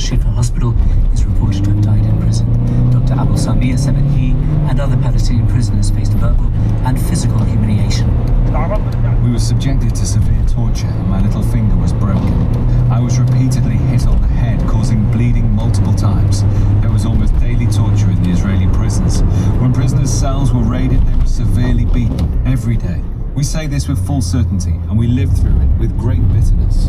al-Shifa hospital is reported to have died in prison. Dr. Abu Samir said that he and other Palestinian prisoners faced verbal and physical humiliation. We were subjected to severe torture and my little finger was broken. I was repeatedly hit on the head, causing bleeding multiple times. There was almost daily torture in the Israeli prisons. When prisoners' cells were raided, they were severely beaten every day. We say this with full certainty, and we live through it with great bitterness.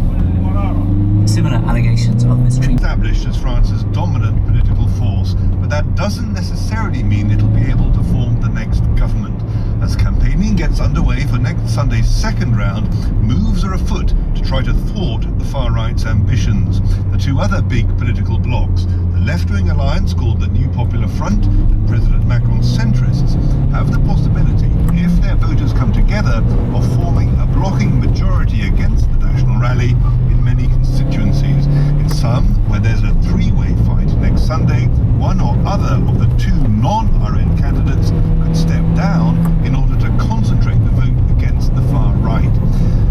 Similar allegations of mistreatment. Established as France's dominant political force, but that doesn't necessarily mean it'll be able to form the next government. As campaigning gets underway for next Sunday's second round, moves are afoot to try to thwart the far right's ambitions. The two other big political blocs, the left-wing alliance called the New Popular Front and President Macron's centrists, have the possibility, if their voters come together, of forming a blocking majority against the National Rally in many constituencies. In some, where there's a three-way fight next Sunday, one or other of the two non-RN candidates could step down in order to concentrate the vote against the far right.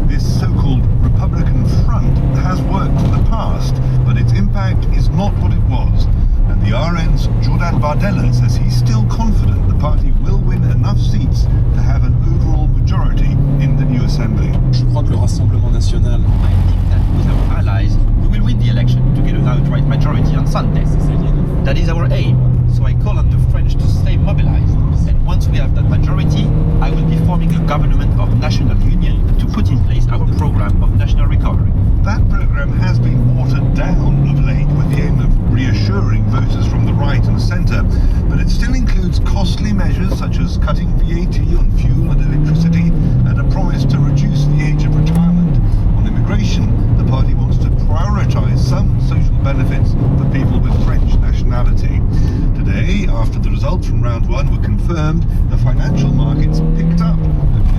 This so-called Republican front has worked in the past, but its impact is not what it was. And the RN's Jordan Bardella says he's still confident the party will win enough seats to have an overall majority in the new assembly. Je crois que le Rassemblement National, I think that with our allies, we will win the election to get an outright majority on Sunday. That is our aim. So I call on the French to stay mobilized. And once we have that majority, I will be forming a government of national union to put in place our program of national recovery. That program has been watered down of late with the aim of reassuring voters from the right and centre, but it still includes costly measures such as cutting VAT on fuel and electricity and a promise to reduce the age of retirement. On immigration, the party wants to prioritise some social benefits for people with French nationality. Today, after the results from round one were confirmed, the financial markets picked up,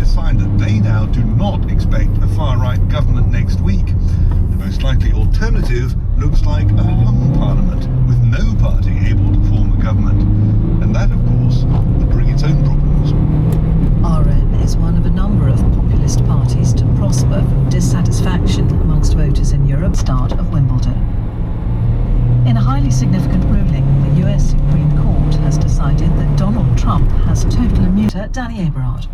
a sign that they now do not expect a far-right government next week. The most likely alternative looks like a hung parliament with no party able to form a government. And that, of course, will bring its own problems. RN is one of a number of populist parties to prosper from dissatisfaction amongst voters in Europe. Start of Wimbledon. In a highly significant ruling, the US Supreme Court has decided that Donald Trump has total immunity. Danny Aberard.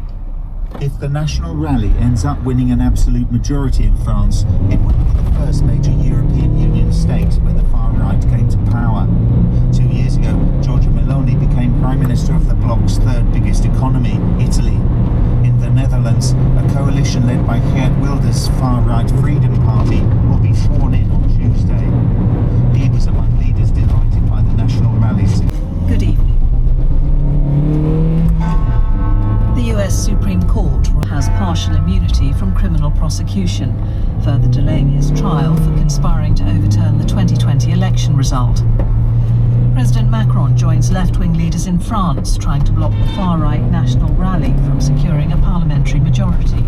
If the National Rally ends up winning an absolute majority in France, it would be the first major European Union state where the far right came to power. 2 years ago, Giorgia Meloni became Prime Minister of the bloc's third biggest economy, Italy. In the Netherlands, a coalition led by Geert Wilders' far-right Freedom Party will be sworn in on Tuesday. He was among leaders delighted by the National Rally's. Good evening. The US Supreme Court has partial immunity from criminal prosecution, further delaying his trial for conspiring to overturn the 2020 election result. President Macron joins left-wing leaders in France trying to block the far-right National Rally from securing a parliamentary majority.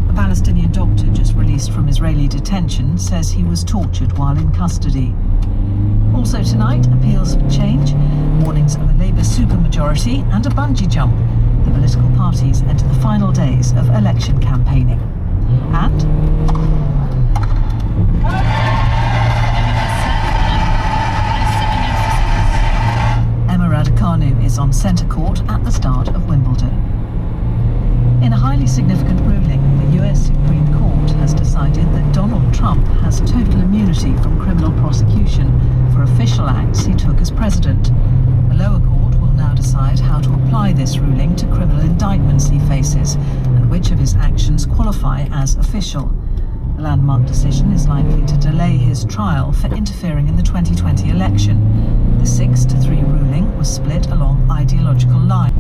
A Palestinian doctor just released from Israeli detention says he was tortured while in custody. Also tonight, appeals for change, warnings of a Labour supermajority and a bungee jump. The political parties enter the final days of election campaigning. And Emma Raducanu is on centre court at the start of Wimbledon. In a highly significant ruling, the US Supreme Court has decided that Donald Trump has total immunity from criminal prosecution for official acts he took as president. A lower court will now decide how to apply this ruling to criminal indictments he faces and which of his actions qualify as official. The landmark decision is likely to delay his trial for interfering in the 2020 election. The 6-3 ruling was split along ideological lines.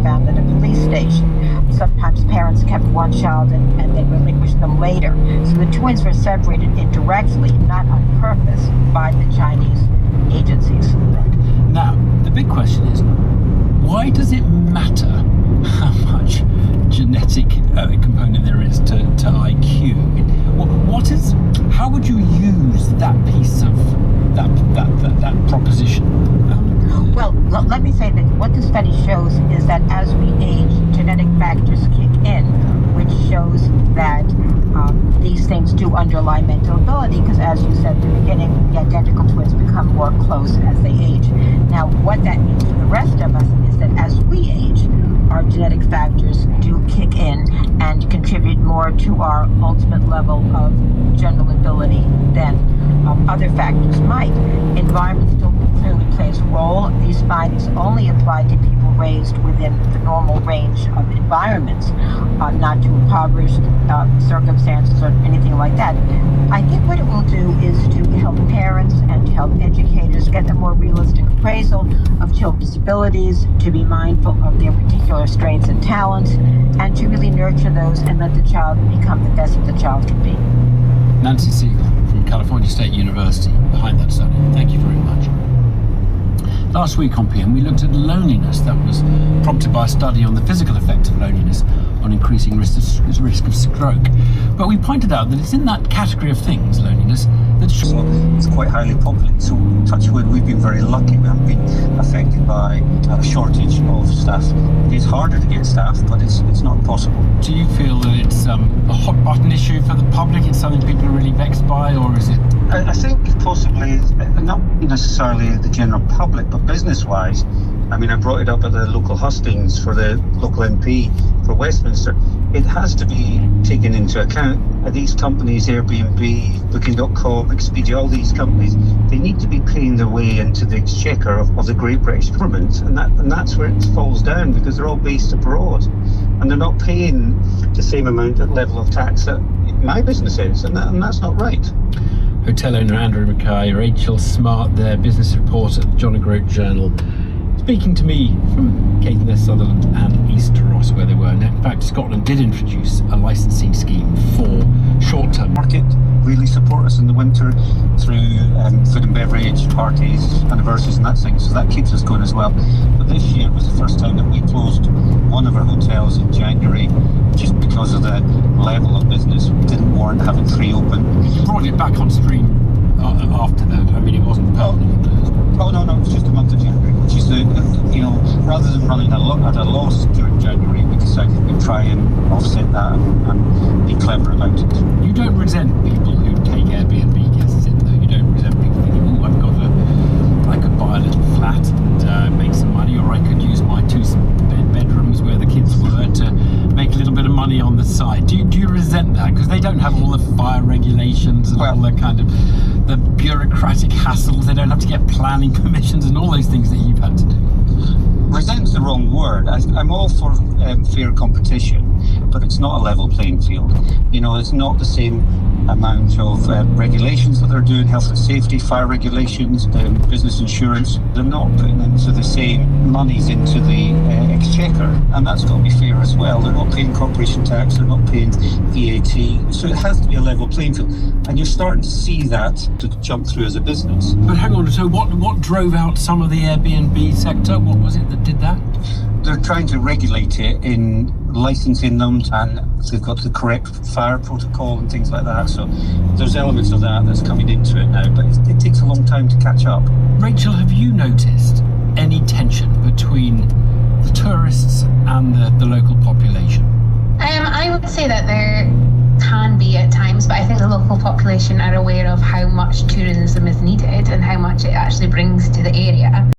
found at a police station. Sometimes parents kept one child and they relinquished them later. So the twins were separated indirectly, not on purpose, by the Chinese agencies. Right. Now, the big question is, why does it matter how much genetic component there is to IQ? How would you use that piece of that proposition? Well, let me say that what the study shows is that as we age, genetic factors kick in, which shows that these things do underlie mental ability, because as you said at the beginning, the identical twins become more close as they age. Now, what that means for the rest of us is that as we age, our genetic factors do kick in and contribute more to our ultimate level of general ability than other factors might. Environment still clearly plays a role. These findings only apply to people raised within the normal range of environments, not to impoverished circumstances or anything like that. I think what it will do is to help parents and to help educators get a more realistic appraisal of children's abilities, to be mindful of their particular strengths and talents, and to really nurture those and let the child become the best that the child can be. Nancy Siegel from California State University, behind that study. Thank you very much. Last week on PM, we looked at loneliness. That was prompted by a study on the physical effect of loneliness on increasing risk of stroke. But we pointed out that it's in that category of things, loneliness, that so it's quite highly populated. So touch wood, we've been very lucky. We haven't been affected by a shortage of staff. It is harder to get staff, but it's not impossible. Do you feel that it's a hot button issue for the public? It's something people are really vexed by, or is it? I think possibly, not necessarily the general public, but business-wise. I mean, I brought it up at the local hustings for the local MP for Westminster. It has to be taken into account. These companies, Airbnb, Booking.com, Expedia, all these companies, they need to be paying their way into the exchequer of the Great British government, and that's where it falls down, because they're all based abroad, and they're not paying the same amount at level of tax that my business is, and that's not right. Hotel owner Andrew Mackay, Rachel Smart, their business reporter at the John O'Groat Journal, speaking to me from Caithness, Sutherland and East Ross, where they were. And in fact, Scotland did introduce a licensing scheme for short-term market. Really support us in the winter through food and beverage, parties, anniversaries and that thing, so that keeps us going as well. But this year was the first time that we closed one of our hotels in January just because of the level of business. We didn't warrant having 3 open. You brought it back on stream after that. I mean, it wasn't permanently closed. Oh no, it was just a month of January, which is rather than running at a loss during January, we decided we'd try and offset that and be clever about it. You don't resent people who take Airbnb guests in, though. You don't resent people thinking, I could buy a little flat and make some money, or I could use my 2 bedrooms where the kids were to make a little bit of money on the side. Do you resent that? Because they don't have all the fire regulations and all the kind of the bureaucratic hassles. They don't have to get planning permissions and all those things that you've had to do. Resent's the wrong word. I'm all for fair competition, but it's not a level playing field. It's not the same amount of regulations that they're doing, health and safety, fire regulations, business insurance. They're not putting into the same monies into the exchequer, and that's got to be fair as well. They're not paying corporation tax, they're not paying VAT, so it has to be a level playing field, and you're starting to see that to jump through as a business. But hang on, so what drove out some of the Airbnb sector? What was it that did that? They're trying to regulate it in licensing them, and they've got the correct fire protocol and things like that. So there's elements of that's coming into it now, but it takes a long time to catch up. Rachel, have you noticed any tension between the tourists and the local population? I would say that there can be at times, but I think the local population are aware of how much tourism is needed and how much it actually brings to the area.